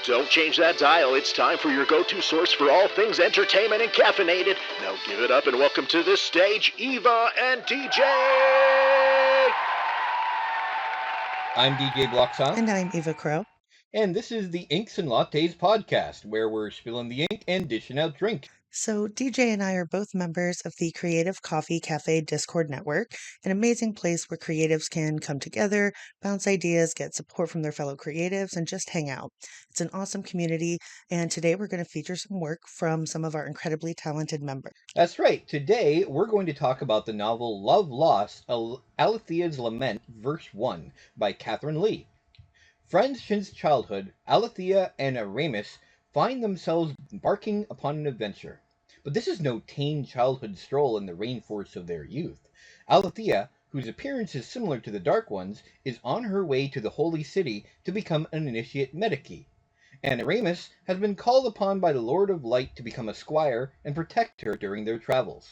Don't change that dial. It's time for your go-to source for all things entertainment and caffeinated. Now give it up and welcome to the stage, Eva and DJ! I'm DJ Bloxon. And I'm Eva Crow. And this is the Inks and Lattes podcast, where we're spilling the ink and dishing out drinks. So, DJ and I are both members of the Creative Coffee Cafe Discord network, an amazing place where creatives can come together, bounce ideas, get support from their fellow creatives, and just hang out. It's an awesome community, and today we're going to feature some work from some of our incredibly talented members. That's right. Today we're going to talk about the novel Love Lost, Alethea's Lament, Verse 1 by Cathryn Leigh. Friends since childhood, Alethea and Eramaus find themselves embarking upon an adventure. But this is no tame childhood stroll in the rainforests of their youth. Alethea, whose appearance is similar to the Dark One's, is on her way to the Holy City to become an initiate medici. And Eramaus has been called upon by the Lord of Light to become a squire and protect her during their travels.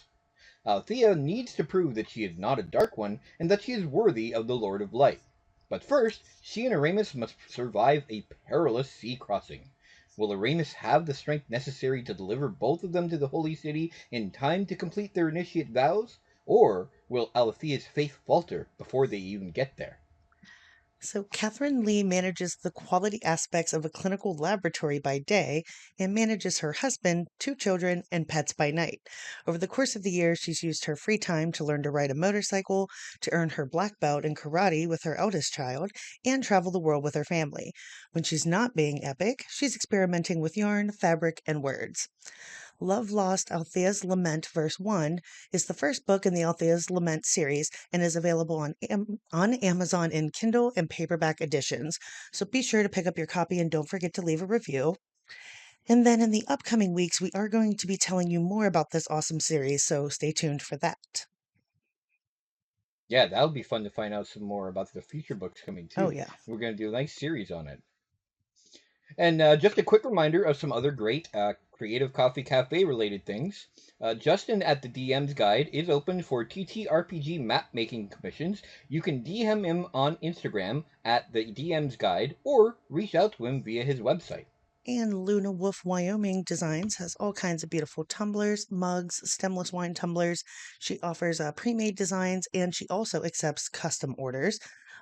Alethea needs to prove that she is not a Dark One and that she is worthy of the Lord of Light. But first, she and Eramaus must survive a perilous sea crossing. Will Eramaus have the strength necessary to deliver both of them to the Holy City in time to complete their initiate vows? Or will Alethea's faith falter before they even get there? So, Cathryn Leigh manages the quality aspects of a clinical laboratory by day and manages her husband, 2 children, and pets by night. Over the course of the year, she's used her free time to learn to ride a motorcycle, to earn her black belt in karate with her eldest child, and travel the world with her family. When she's not being epic, she's experimenting with yarn, fabric, and words. Love Lost, Alethea's Lament, Verse 1 is the first book in the Alethea's Lament series and is available on Amazon in Kindle and paperback editions. So be sure to pick up your copy and don't forget to leave a review. And then in the upcoming weeks, we are going to be telling you more about this awesome series, so stay tuned for that. Yeah, that'll be fun to find out some more about the future books coming too. Oh, yeah. We're going to do a nice series on it. And just a quick reminder of some other great Creative Coffee Cafe related things. Justin at the DM's Guide is open for TTRPG map making commissions. You can DM him on Instagram at the DM's Guide or reach out to him via his website. And Luna Wolf Wyo Designs has all kinds of beautiful tumblers, mugs, stemless wine tumblers. She offers pre-made designs and she also accepts custom orders.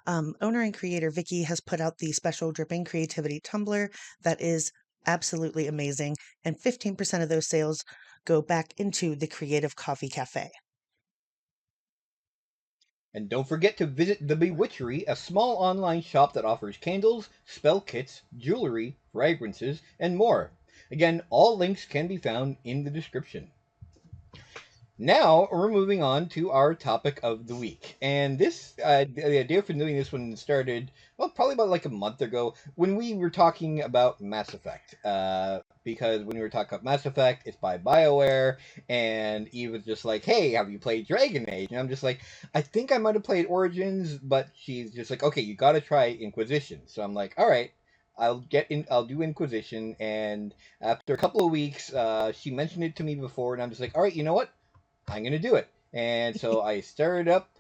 Owner and creator Vicky has put out the special Dripping Creativity Tumbler that is absolutely amazing, and 15% of those sales go back into the Creative Coffee Cafe. And don't forget to visit the Bewitchery, a small online shop that offers candles, spell kits, jewelry, fragrances, and more. Again, all links can be found in the description. Now, we're moving on to our topic of the week. And this, the idea for doing this one started, well, probably about like a month ago when we were talking about Mass Effect. Because when we were talking about Mass Effect, it's by BioWare, and Eve was just like, hey, have you played Dragon Age? And I'm just like, I think I might have played Origins, but she's just like, okay, you gotta try Inquisition. So I'm like, all right. I'll do Inquisition, and after a couple of weeks, she mentioned it to me before, and I'm just like, all right, you know what? I'm going to do it. And so I started up,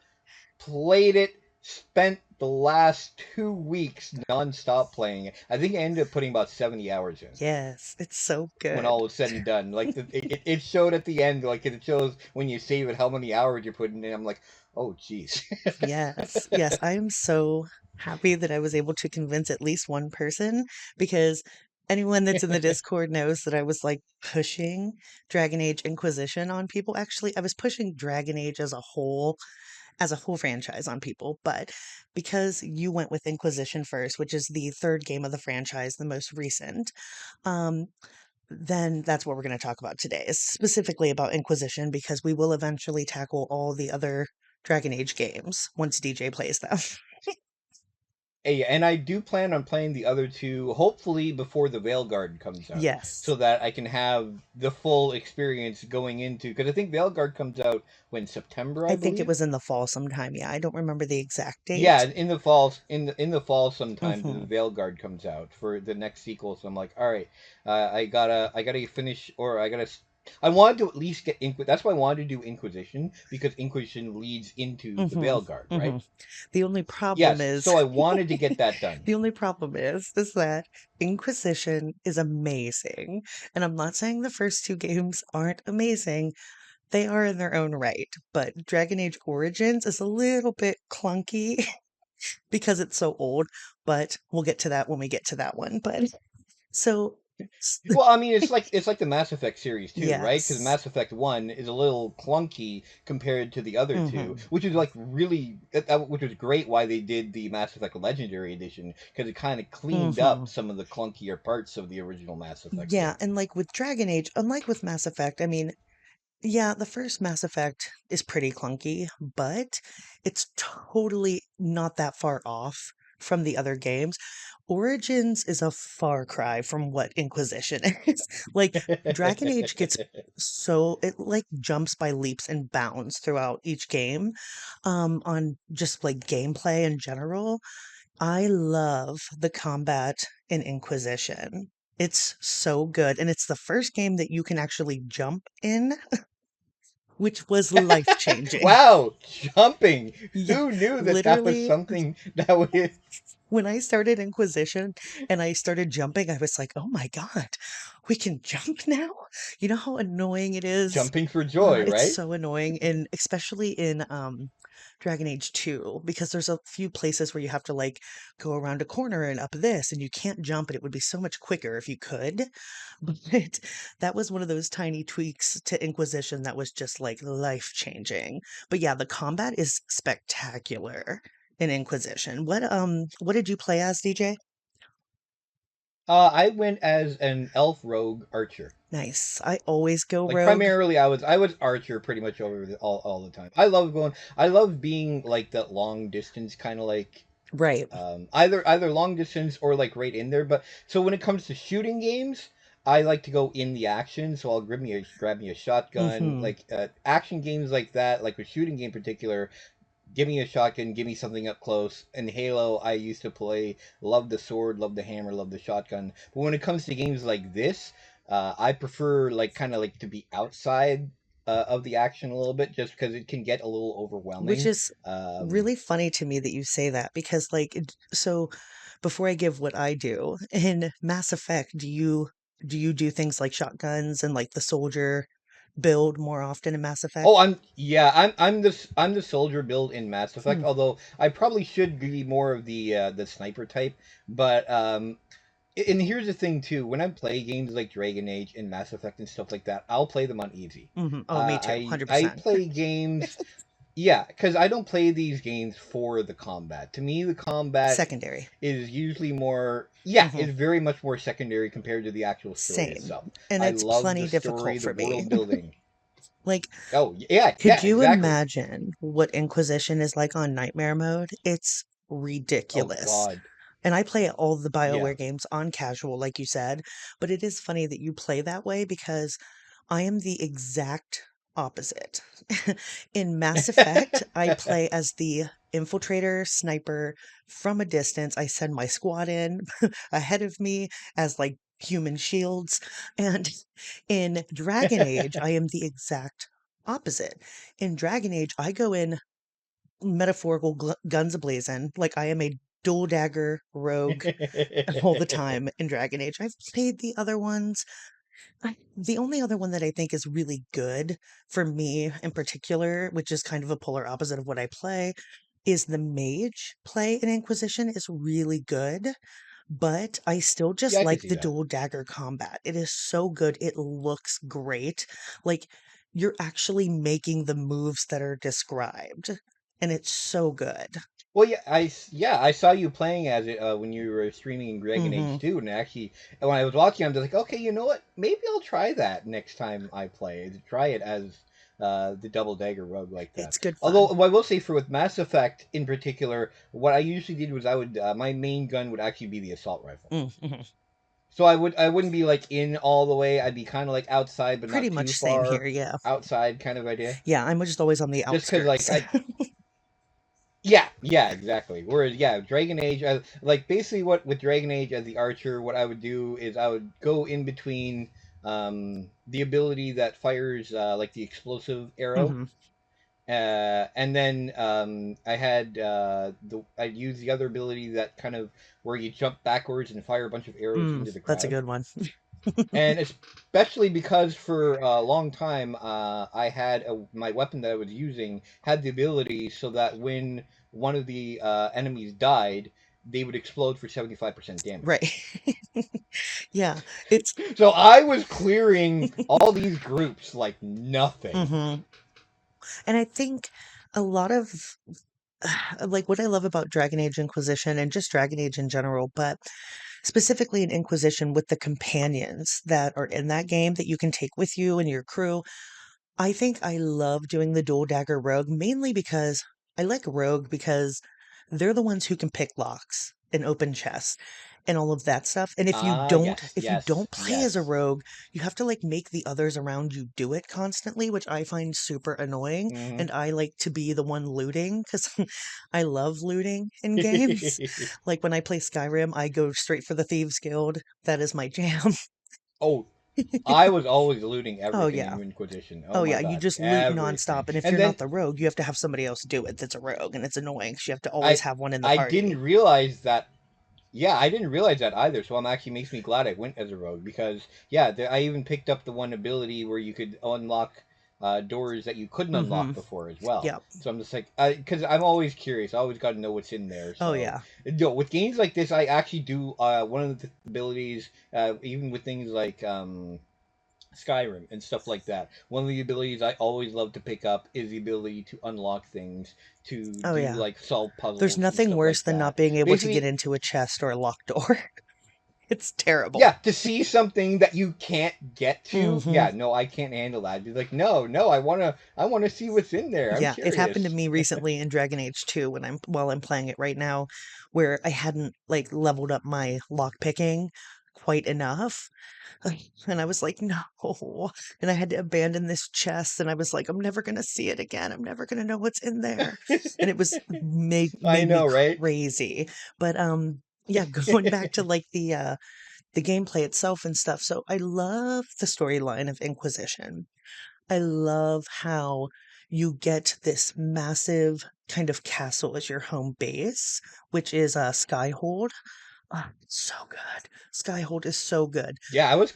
played it, spent the last 2 weeks nonstop playing it. I think I ended up putting about 70 hours in. Yes, it's so good. When all was said and done. Like, it showed at the end, like, it shows when you save it how many hours you're putting in. I'm like, oh, jeez. Yes, I am so happy that I was able to convince at least one person, because anyone that's in the Discord knows that I was like pushing Dragon Age Inquisition on people. Actually, I was pushing Dragon Age as a whole franchise on people, but because you went with Inquisition first, which is the 3rd game of the franchise, the most recent, then that's what we're going to talk about today, is specifically about Inquisition, because we will eventually tackle all the other Dragon Age games once DJ plays them. Hey, and I do plan on playing the other 2, hopefully before the Veilguard comes out. Yes. So that I can have the full experience going into, because I think Veilguard comes out when September. I think it was in the fall sometime. Yeah, I don't remember the exact date. Yeah, in the fall, in the fall sometime, the Veilguard comes out for the next sequel. So I'm like, all right, I gotta finish, or I gotta I wanted to at least get That's why I wanted to do Inquisition, because Inquisition leads into the Mm-hmm. Veilguard, right? Mm-hmm. The only problem Yes, is so I wanted to get that done. the only problem is that Inquisition is amazing. And I'm not saying the first two games aren't amazing. They are in their own right. But Dragon Age Origins is a little bit clunky because it's so old. But we'll get to that when we get to that one. But so Well, I mean, it's like the Mass Effect series too, right? Because yes. Mass Effect One is a little clunky compared to the other two, Hmm. which is like really, which was great. Why they did the Mass Effect Legendary Edition, because it kind of cleaned Hmm. up some of the clunkier parts of the original Mass Effect Yeah, games. and like with Dragon Age, unlike with Mass Effect, I mean, yeah, the first Mass Effect is pretty clunky, but it's totally not that far off from the other games. Origins is a far cry from what Inquisition is. Like, Dragon Age gets so, it like jumps by leaps and bounds throughout each game, on just like gameplay in general. I love the combat in Inquisition. It's so good, and it's the first game that you can actually jump in, which was life-changing. Wow, jumping! Yeah, Who knew that that was literally, something that would when I started Inquisition and I started jumping, I was like, "Oh my god, we can jump now?" You know how annoying it is? jumping for joy, It's right? so annoying, and especially in Dragon Age 2, because there's a few places where you have to like go around a corner and up this, and you can't jump, and it would be so much quicker if you could. But that was one of those tiny tweaks to Inquisition that was just like life changing. But yeah, the combat is spectacular in Inquisition. What did you play as, DJ? I went as an elf rogue archer. Nice. I always go Like rogue. primarily, I was archer pretty much all the time. I love going. I love being like that long distance kind of like Right. either long distance or like right in there. But so when it comes to shooting games, I like to go in the action. So I'll grab me a shotgun. Mm-hmm. Like action games like that, like a shooting game in particular. Give me a shotgun, give me something up close. In Halo, I used to play, love the sword, love the hammer, love the shotgun. But when it comes to games like this, I prefer like kind of like to be outside of the action a little bit, just because it can get a little Which overwhelming. is Um, really funny to me that you say that because so before I give what I do in Mass Effect, do you do things like shotguns and like the soldier build more often in Mass Effect? oh, I'm the soldier build in Mass Effect. Hmm. Although I probably should be more of the sniper type, but and here's the thing too: when I play games like Dragon Age and Mass Effect and stuff like that, I'll play them on easy. Hmm. Oh, me too, I 100%. play games, yeah, because I don't play these games for the combat. To me, the combat Secondary. is usually more, yeah, Hmm. it's very much more secondary compared to the actual story Same. itself. And I it's love plenty the story, difficult the for me. world building. Like, Oh yeah, could yeah, you exactly. imagine what Inquisition is like on Nightmare mode? It's Oh ridiculous. God, And I play all the yeah. BioWare games on casual, like you said, but it is funny that you play that way because I am the exact opposite. In Mass Effect, I play as the infiltrator sniper from a distance. I send my squad in ahead of me as like human shields. And in Dragon Age, I am the exact opposite. In Dragon Age, I go in metaphorical guns ablazing, like I am a dual dagger rogue all the time in Dragon Age. I've played the other ones. The only other one that I think is really good for me in particular, which is kind of a polar opposite of what I play, is the mage play in Inquisition is really good, but I still Yeah, just I can like see the that. dual dagger combat. It is so good. It looks great. Like you're actually making the moves that are described, and it's so good. Well, yeah, I saw you playing as it when you were streaming in Dragon Hmm. Age 2, and actually, when I was watching, I'm just like, okay, you know what? Maybe I'll try that next time I play. Try it as the double dagger rogue like that. It's good Although, fun. what I will say for with Mass Effect in particular, what I usually did was I would my main gun would actually be the assault rifle. Mm-hmm. So I wouldn't be like in all the way. I'd be kind of like outside, but Pretty not too much same far here, yeah. outside, kind of idea. Yeah, I'm just always on the Just because like outskirts. I Yeah, yeah, exactly. Whereas, yeah, Dragon Age, like basically what with Dragon Age as the archer, what I would do is I would go in between. the ability that fires like the explosive arrow. Hmm. And then I had I used the other ability that kind of where you jump backwards and fire a bunch of arrows into the That's a crowd. good one. And especially because for a long time I had my weapon that I was using had the ability so that when one of the enemies died, they would explode for 75% damage. Right. Yeah, it's So I was clearing all these groups like nothing. hmm and I think a lot of like what I love about Dragon Age Inquisition and just Dragon Age in general, but specifically in Inquisition with the companions that are in that game that you can take with you and your crew. I think I love doing the dual dagger rogue mainly because I like rogue because they're the ones who can pick locks and open chests and all of that stuff. And Ah, yes, if you yes, don't play as a yes. rogue, you have to like make the others around you do it constantly, which I find super annoying. Hmm. And I like to be the one looting because I love looting in games. Like when I play Skyrim, I go straight for the Thieves Guild. That is my jam. Oh, I was always looting Oh everything yeah. in Inquisition. Oh Oh my yeah, you god, just loot everything. nonstop, and if And you're then not the rogue, you have to have somebody else do it that's a rogue, and it's annoying 'cause you have to always I have one in the I party. didn't realize that. Yeah, I didn't realize that either. So I'm actually makes me glad I went as a rogue because yeah, I even picked up the one ability where you could unlock doors that you couldn't unlock Mhm. before as well. Yep. So I'm just like, because I'm always curious. I always got to know what's in there. Oh So yeah. with games like this, I actually do one of the abilities. Even with things like Skyrim and stuff like that. One of the abilities I always love to pick up is the ability to unlock things, to Oh do yeah. like solve There's puzzles and nothing stuff worse like than not that. being able to get Basically, into a chest or a locked door. It's terrible. yeah, to see something that you can't get to. Mhm. Yeah, no, I can't handle that. I'd be like, no, no, I wanna see what's in there. I'm Yeah, it happened to curious. me recently in Dragon Age 2 when I'm playing it right now, where I hadn't like leveled up my lock picking quite enough. And I was like, no. And I had to abandon this chest and I was like, I'm never gonna see it again. I'm never gonna know what's in there. And it was I made me know, right? crazy. But yeah, going back to like the gameplay itself and stuff. So I love the storyline of Inquisition. I love how you get this massive kind of castle as your home base, which is Skyhold. Ah, it's so good. Skyhold is so good. Yeah, I was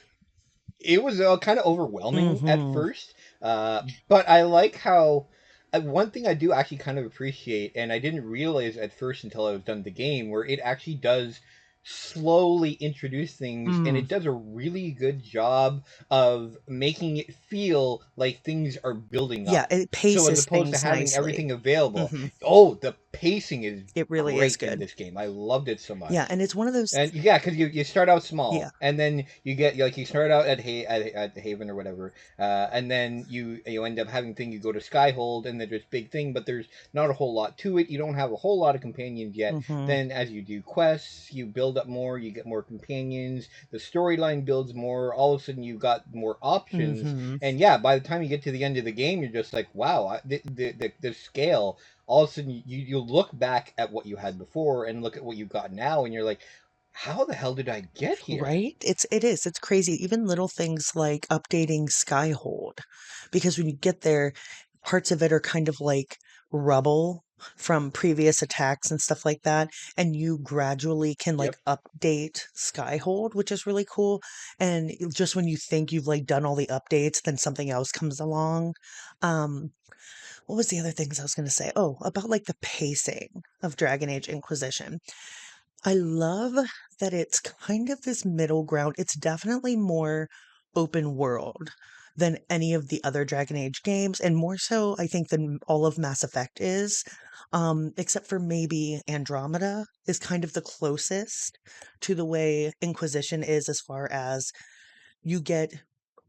it was kind of overwhelming at Hmm. first, but I like how one thing I do actually kind of appreciate, and I didn't realize at first until I was done the game, where it actually does slowly introduce things, and Mm. it does a really good job of making it feel like things are building Yeah, up. it So as paces opposed to things having nicely. everything available, Hmm. oh, the pacing is It really is great in good. this game. I loved it so Yeah, much. and it's one of those. And yeah, because you start out small, Yeah. and then you get like you start out at at Haven or whatever, and then you end up having thing. You go to Skyhold, and there's this big thing, but there's not a whole lot to it. You don't have a whole lot of companions yet. Hmm. Then as you do quests, you build up more. You get more companions. The storyline builds more. All of a sudden, you've got more options. Hmm. And yeah, by the time you get to the end of the game, you're just like, wow, the scale. All of a sudden, you look back at what you had before and look at what you've got now, and you're like, how the hell did I get here? Right? It's crazy. Even little things like updating Skyhold. Because when you get there, parts of it are kind of like rubble from previous attacks and stuff like that. And you gradually can like Yep. update Skyhold, which is really cool. And just when you think you've like done all the updates, then something else comes along. Um, what was the other things I was gonna say? Oh, about like the pacing of Dragon Age Inquisition. I love that it's kind of this middle ground. It's definitely more open world than any of the other Dragon Age games, and more so, I think, than all of Mass Effect is. Except for maybe Andromeda is kind of the closest to the way Inquisition is as far as you get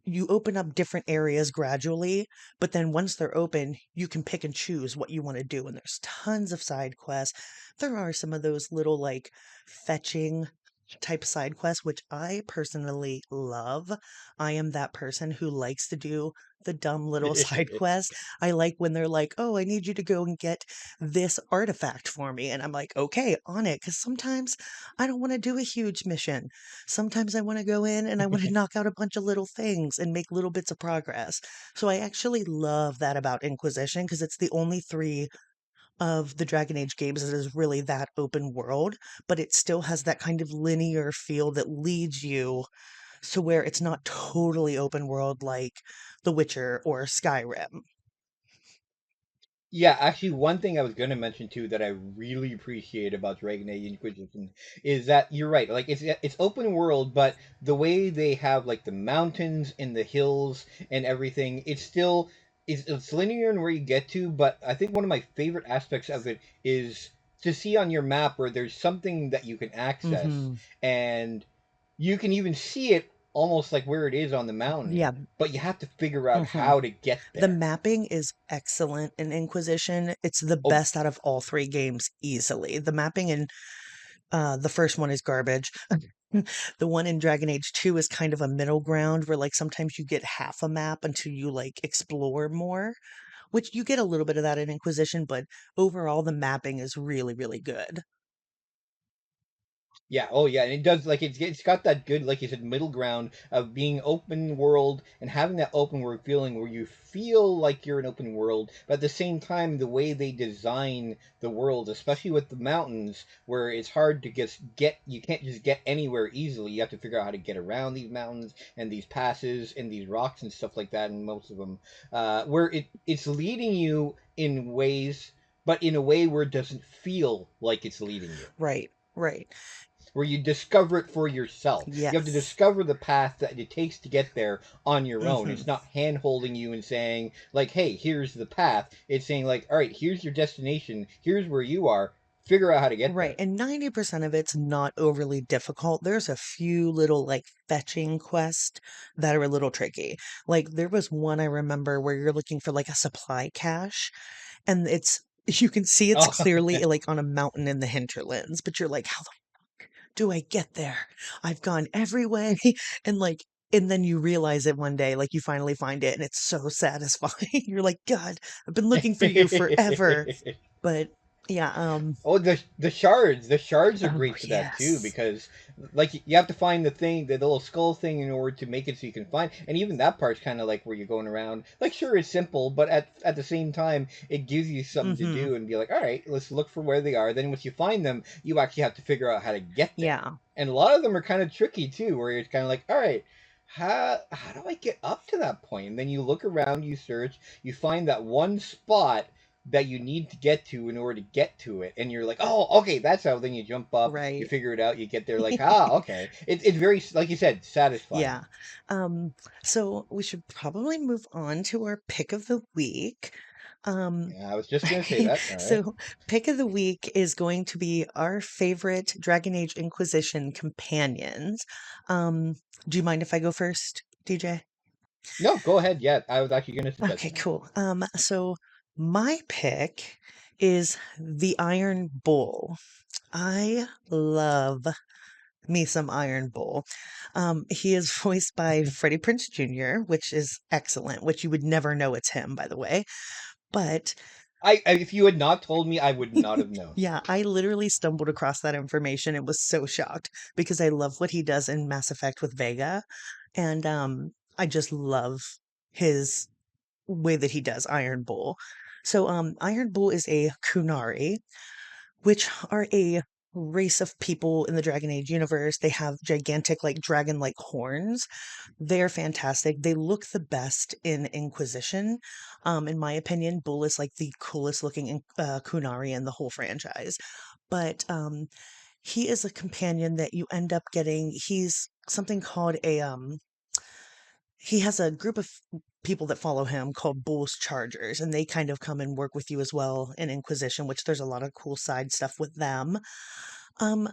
you open up different areas gradually, but then once they're open, you can pick and choose what you want to do. And there's tons of side quests. There are some of those little like fetching type side quest, which I personally love. I am that person who likes to do the dumb little side quest. I like when they're like, "Oh, I need you to go and get this artifact for me." And I'm like, "Okay, on it." Because sometimes I don't want to do a huge mission. Sometimes I want to go in and I want to knock out a bunch of little things and make little bits of progress. So I actually love that about Inquisition because it's the only three of the Dragon Age games that is really that open world, but it still has that kind of linear feel that leads you to where it's not totally open world like The Witcher or Skyrim. Yeah, actually, one thing I was going to mention too that I really appreciate about Dragon Age Inquisition is that you're right. Like it's open world, but the way they have like the mountains and the hills and everything, it's still it's linear in where you get to. But I think one of my favorite aspects of it is to see on your map where there's something that you can access, Hmm. and you can even see it almost like where it is on the mountain, Yeah. but you have to figure out Hmm. how to get The there. mapping is excellent in Inquisition. It's the Oh, best out of all three games easily. The mapping in the first one is garbage. The one in Dragon Age 2 is kind of a middle ground where like sometimes you get half a map until you like explore more, which you get a little bit of that in Inquisition, but overall the mapping is really, really good. yeah, oh yeah, and it does like it's got that good, like you said, middle ground of being open world and having that open world feeling where you feel like you're an open world, but at the same time, the way they design the world, especially with the mountains, where it's hard to just get, you can't just get anywhere easily. You have to figure out how to get around these mountains and these passes and these rocks and stuff like that, and most of them, where it's leading you in ways, but in a way where it doesn't feel like it's leading you, Right, right. where you discover it for yourself. You have to Yes. discover the path that it takes to get there on your own. Hmm. It's not hand holding you and saying, like, hey, here's the path. It's saying, like, all right, here's your destination. Here's where you are. Figure out how to get Right. there. And 90% of it's not overly difficult. There's a few little like fetching quests that are a little tricky. Like there was one I remember where you're looking for like a supply cache and it's you can see it's Oh, clearly like on a mountain in the hinterlands, but you're like, how the do I get there? I've gone every way and like and then you realize it one day, like you finally find it and it's so satisfying. You're like, God, I've been looking for you forever. But yeah, oh, the shards are oh great for that too, yes. because like you have to find the thing, the little skull thing, in order to make it so you can find. And even that part's kind of like where you're going around. Like, sure, it's simple, but at the same time, it gives you something to Mm-hmm. do and be like, all right, let's look for where they are. Then once you find them, you actually have to figure out how to get there. Yeah. And a lot of them are kind of tricky too, where it's kind of like, all right. How do I get up to that point? And then you look around, you search, you find that one spot that you need to get to in order to get to it, and you're like, oh, okay, that's how. Then you jump up, you Right. figure it out, you get there, like, ah, okay. It's very, like you said, satisfying. Yeah. Um, so we should probably move on to our pick of the week. Um, Yeah, I was just gonna say that. All right. so pick of the week is going to be our favorite Dragon Age Inquisition companions. Um, do you mind if I go first, DJ? No, go ahead. Yeah, I was actually gonna suggest Okay, that. cool. So my pick is the Iron Bull. I love me some Iron Bull. He is voiced by Freddie Prinze Jr., which is excellent, which you would never know it's him, by the way. But If you had not told me, I would not have known. yeah, I literally stumbled across that information and was so shocked because I love what he does in Mass Effect with Vega. And I just love his way that he does Iron Bull. So Iron Bull is a Kunari, which are a race of people in the Dragon Age universe. They have gigantic, like dragon like horns. They're fantastic. They look the best in Inquisition. In my opinion, Bull is like the coolest looking Kunari in the whole franchise. But he is a companion that you end up getting. He's something called a he has a group of people that follow him called Bull's Chargers, and they kind of come and work with you as well in Inquisition, which there's a lot of cool side stuff with them. Um,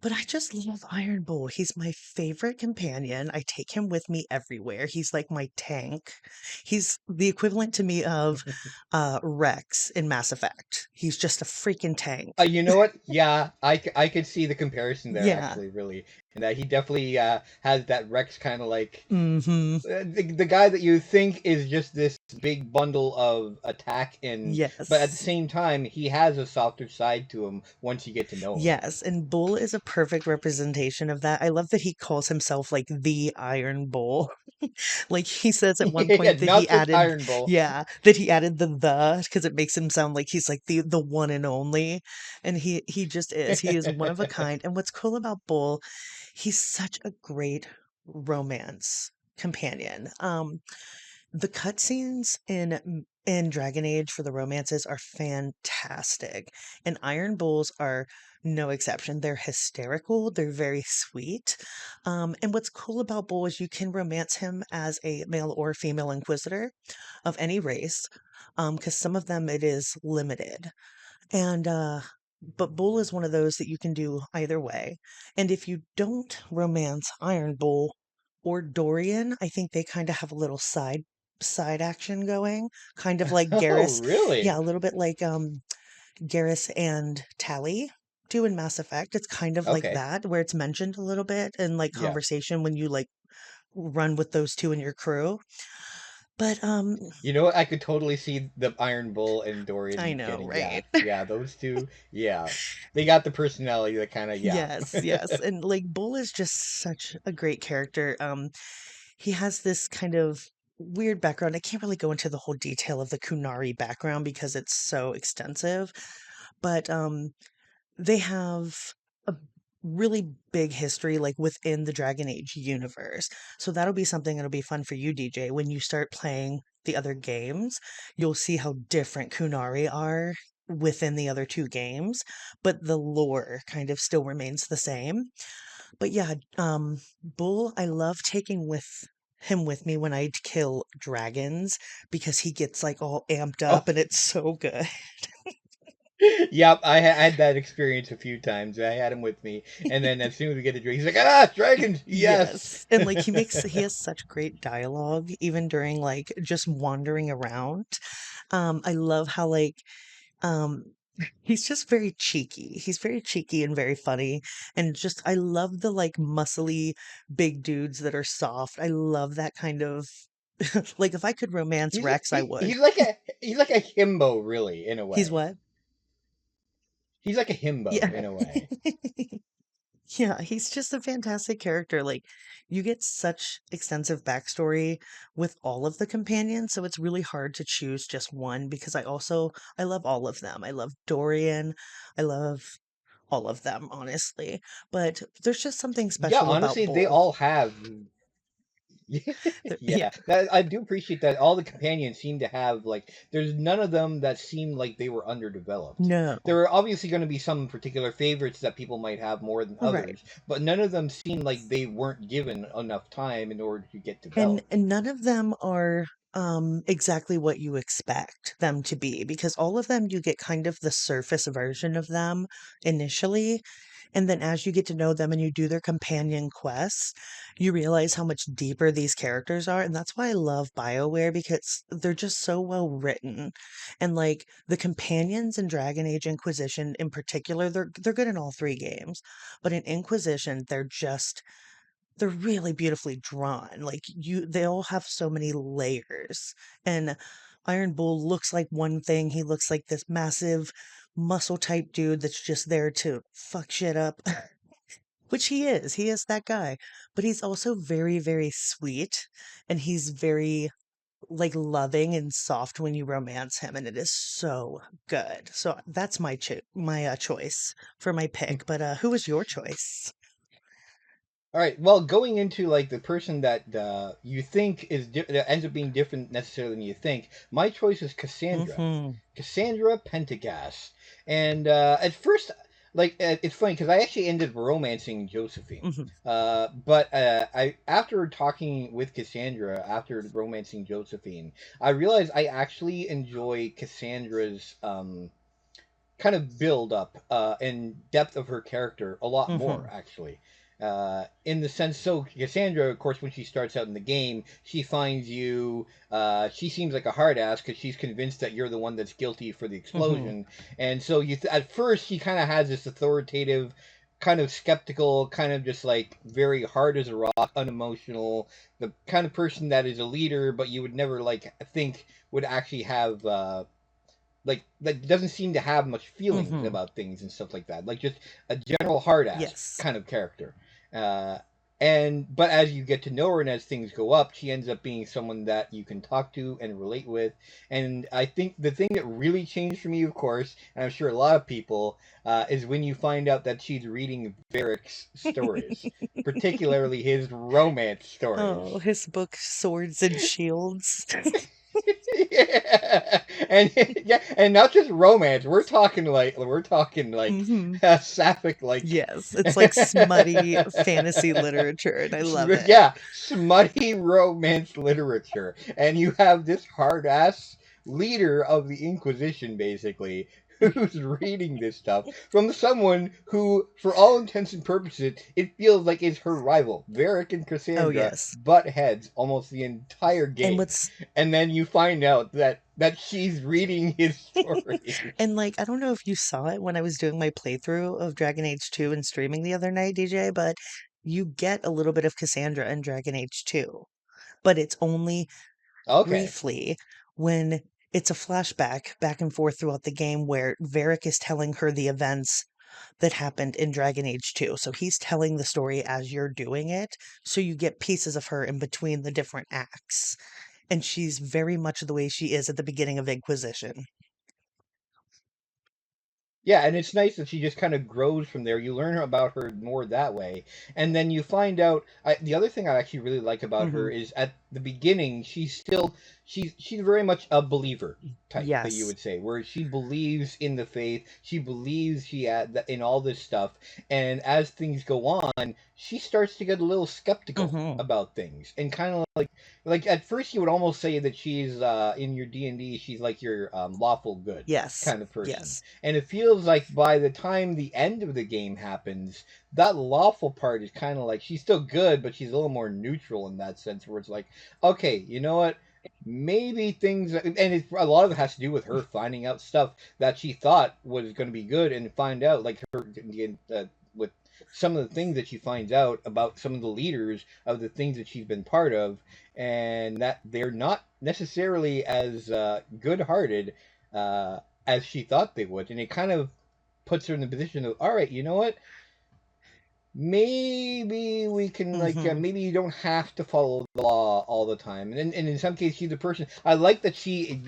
But I just love Iron Bull. He's my favorite companion. I take him with me everywhere. He's like my tank. He's the equivalent to me of Rex in Mass Effect. He's just a freaking tank. You know what? Yeah, I could see the comparison there, Yeah. actually, really. And that he definitely has that Rex kind of like Mm-hmm. the guy that you think is just this big bundle of attack, but at the Yes. same time, he has a softer side to him once you get to know him. Yes, and Bull is a perfect representation of that. I love that he calls himself like the Iron Bull. Like he says at one Yeah, point that not he just added, Iron Bull. yeah, that he added the because it makes him sound like he's like the one and only, and he just is. He is one of a kind. And what's cool about Bull, he's such a great romance companion. The cutscenes in Dragon Age for the romances are fantastic, and Iron Bulls are no exception. They're hysterical, they're very sweet. And what's cool about Bull is you can romance him as a male or female inquisitor of any race, because some of them it is limited. And but Bull is one of those that you can do either way. And if you don't romance Iron Bull or Dorian, I think they kind of have a little side action going, kind of like Oh, Garrus. really? Yeah, a little bit like Garrus and Tally do in Mass Effect. It's kind of like Okay. that, where it's mentioned a little bit in like Yeah. conversation when you like run with those two in your crew. But You know what? I could totally see the Iron Bull and I Dorian know, getting, yeah. right? Yeah, those two. Yeah. They got the personality that kind of, yeah. Yes, yes. And like Bull is just such a great character. He has this kind of weird background. I can't really go into the whole detail of the Kunari background because it's so extensive, but they have a really big history like within the Dragon Age universe. So that'll be something that'll be fun for you, DJ, when you start playing the other games. You'll see how different Kunari are within the other two games, but the lore kind of still remains the same. But yeah, Bull, I love taking him with me when I kill dragons because he gets like all amped Oh, up and it's so good. yep. Had that experience a few times. I had him with me. And then as soon as we get to drink, he's like, ah, dragons. Yes. Yes. And like he has such great dialogue even during like just wandering around. I love how like um he's just very cheeky. He's very cheeky and very funny. And just I love the like muscly big dudes that are soft. I love that kind of like if I could romance Rex, I would. He's like a himbo, really, in a He's way. what? He's like a himbo, Yeah. in a way. Yeah, he's just a fantastic character. Like, you get such extensive backstory with all of the companions, so it's really hard to choose just one because I love all of them. I love Dorian. I love all of them, honestly. But there's just something Yeah, special about honestly, they Bull. all have. Yeah, Yeah, I do appreciate that. All the companions seem to have like. There's none of them that seem like they were underdeveloped. no, There are obviously going to be some particular favorites that people might have more than right. others, but none of them seem like they weren't given enough time in order to get developed. And none of them are exactly what you expect them to be because all of them you get kind of the surface version of them initially, and then as you get to know them and you do their companion quests, you realize how much deeper these characters are. And that's why I love BioWare because they're just so well written. And like the companions in Dragon Age Inquisition in particular, they're good in all three games. But in Inquisition, they're really beautifully drawn. Like they all have so many layers. And Iron Bull looks like one thing. He looks like this massive muscle type dude that's just there to fuck shit up, which he is. He is that guy. But he's also very, very sweet. And he's very like loving and soft when you romance him. And it is so good. So that's my choice for my pick. But who was your choice? All right. Well, going into like the person that you think that ends up being different necessarily than you think. My choice is Cassandra, Hmm. Cassandra Pentegas, and at first, like it's funny because I actually ended up romancing Josephine, Hmm. but I after talking with Cassandra after romancing Josephine, I realized I actually enjoy Cassandra's kind of build up and depth of her character a lot more, Hmm. actually. In the sense, so Cassandra, of course, when she starts out in the game, she finds you. She seems like a hard ass because she's convinced that you're the one that's guilty for the Hmm. explosion, and so at first she kind of has this authoritative, kind of skeptical, kind of just like very hard as a rock, unemotional, the kind of person that is a leader, but you would never like think would actually have like doesn't seem to have much feelings Hmm. about things and stuff like that. Like just a general hard ass Yes. kind of character. Uh, and but as you get to know her and as things go up, she ends up being someone that you can talk to and relate with. And I think the thing that really changed for me, of course, and I'm sure a lot of people, is when you find out that she's reading Varric's stories, particularly his romance stories. Oh, his book Swords and Shields. Yeah. And yeah, and not just romance. We're talking like Hmm. sapphic like Yes, it's like smutty fantasy literature, and I love it. yeah, smutty romance literature. And you have this hard ass leader of the Inquisition basically who's reading this stuff from someone who, for all intents and purposes, it feels like is her rival. Varric and Oh, Cassandra yes. butt heads almost the entire And game, what's and then you find out that she's reading his stories. and like I don't know if you saw it when I was doing my playthrough of Dragon Age 2 and streaming the other night, DJ, but you get a little bit of Cassandra in Dragon Age 2, but it's only Okay. briefly when it's a flashback back and forth throughout the game where Varric is telling her the events that happened in Dragon Age 2. So he's telling the story as you're doing it, so you get pieces of her in between the different acts. And she's very much the way she is at the beginning of Inquisition. Yeah, and it's nice that she just kind of grows from there. You learn about her more that way, and then you find out. The other thing I actually really like about her Hmm. is at the beginning she's very much a believer type that you Yes. would say, where she believes in the faith, she believes in all this stuff, and as things go on, she starts to get a little skeptical Hmm. about things, and kind of like at first you would almost say that she's in your D&D she's like your lawful good Yes. kind of person, Yes. and it feels like by the time the end of the game happens, that lawful part is kind of like she's still good, but she's a little more neutral in that sense, where it's like, okay, you know what? Maybe things, and a lot of it has to do with her finding out stuff that she thought was going to be good, and find out like her with some of the things that she finds out about some of the leaders of the things that she's been part of, and that they're not necessarily as good-hearted uh, as she thought they would, and it kind of puts her in the position of, all right, you know what? Maybe we can Hmm. maybe you don't have to follow the law all the time, and in some cases she's a person. I like that she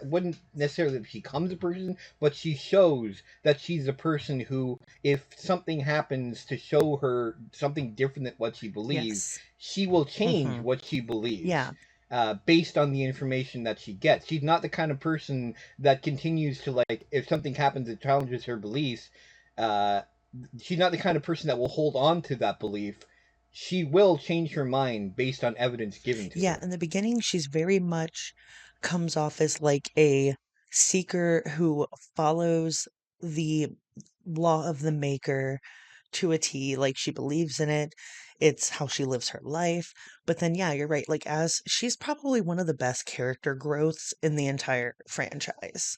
wouldn't necessarily that she becomes a person, but she shows that she's a person who, if something happens to show her something different than what she believes, Yes. she will change Hmm. what she believes. Yeah. Based on the information that she gets, she's not the kind of person that continues to like if something happens that challenges her beliefs. Uh, she's not the kind of person that will hold on to that belief. She will change her mind based on evidence given to Yeah, her. in the beginning, she's very much comes off as like a seeker who follows the law of the maker to a T, like she believes in it. It's how she lives her life. But then, yeah, you're right. Like, as she's probably one of the best character growths in the entire franchise.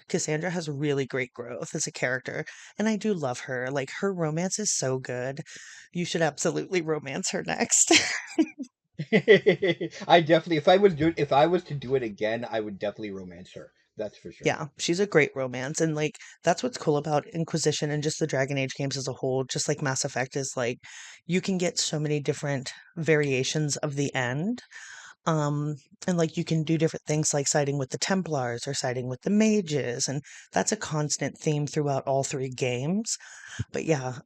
Cassandra has really great growth as a character, and I do love her. Like, her romance is so good. You should absolutely romance her next. I definitely, if I was to do it again, I would definitely romance her. That's for sure. Yeah, she's a great romance, and, like, that's what's cool about Inquisition and just the Dragon Age games as a whole, just like Mass Effect, is, like, you can get so many different variations of the end, um, and, like, you can do different things like siding with the Templars or siding with the mages, and that's a constant theme throughout all 3 games, but yeah,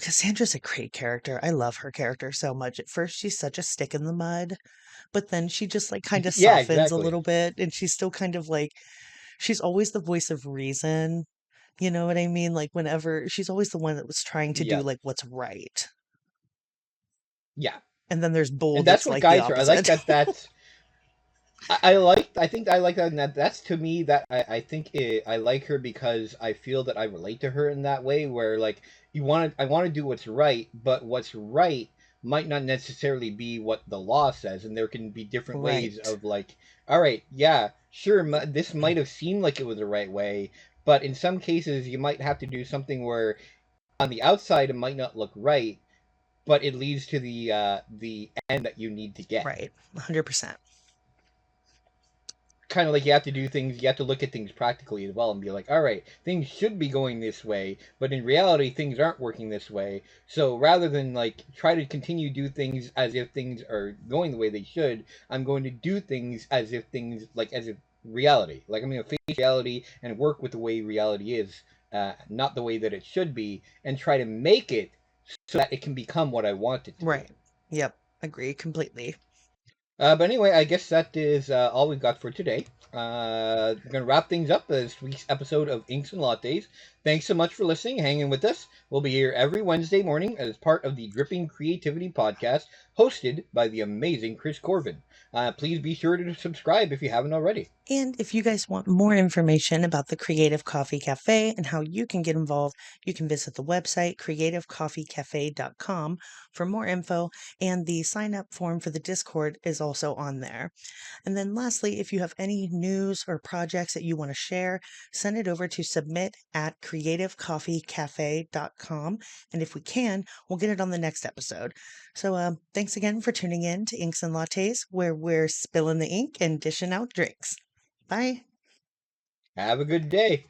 Cassandra's a great character, I love her character so much. At first, she's such a stick in the mud, but then she just, like, kinda Yeah, softens a exactly. little bit, and she's still kind of, like, she's always the voice of reason, you know what I mean? Like, whenever she's always the one that was trying to do, Yeah, like, what's right. yeah, And then there's Bull and that's that's what like the guides her. I like opposite. that. That's I think I like that, and that's to me that I think I like her because I feel that I relate to her in that way where like I want to do what's right, but what's right might not necessarily be what the law says, and there can be different ways Right. of like, all right, yeah, sure, this might have seemed like it was the right way, but in some cases you might have to do something where on the outside it might not look right, but it leads to the end that you need to get. Right. 100%. Kind of like you have to do things, you have to look at things practically as well and be like, all right, things should be going this way, but in reality, things aren't working this way. So rather than like try to continue do things as if things are going the way they should, I'm going to do things as if as if reality, like I'm going to face reality and work with the way reality is, not the way that it should be, and try to make it so that it can become what I want it to be. Right. Yep. Agree completely. But anyway, I guess that is all we've got for today. We're going to wrap things up this week's episode of Inks and Lattes. Thanks so much for listening, hanging with us. We'll be here every Wednesday morning as part of the Dripping Creativity Podcast, hosted by the amazing Chris Corvin. Please be sure to subscribe if you haven't already. And if you guys want more information about the Creative Coffee Cafe and how you can get involved, you can visit the website creativecoffeecafe.com for more info, and the sign up form for the Discord is also on there. And then lastly, if you have any news or projects that you want to share, send it over to submit@creativecoffeecafe.com. And if we can, we'll get it on the next episode. So thanks again for tuning in to Inks and Lattes, where we're spilling the ink and dishing out drinks. Bye. Have a good day.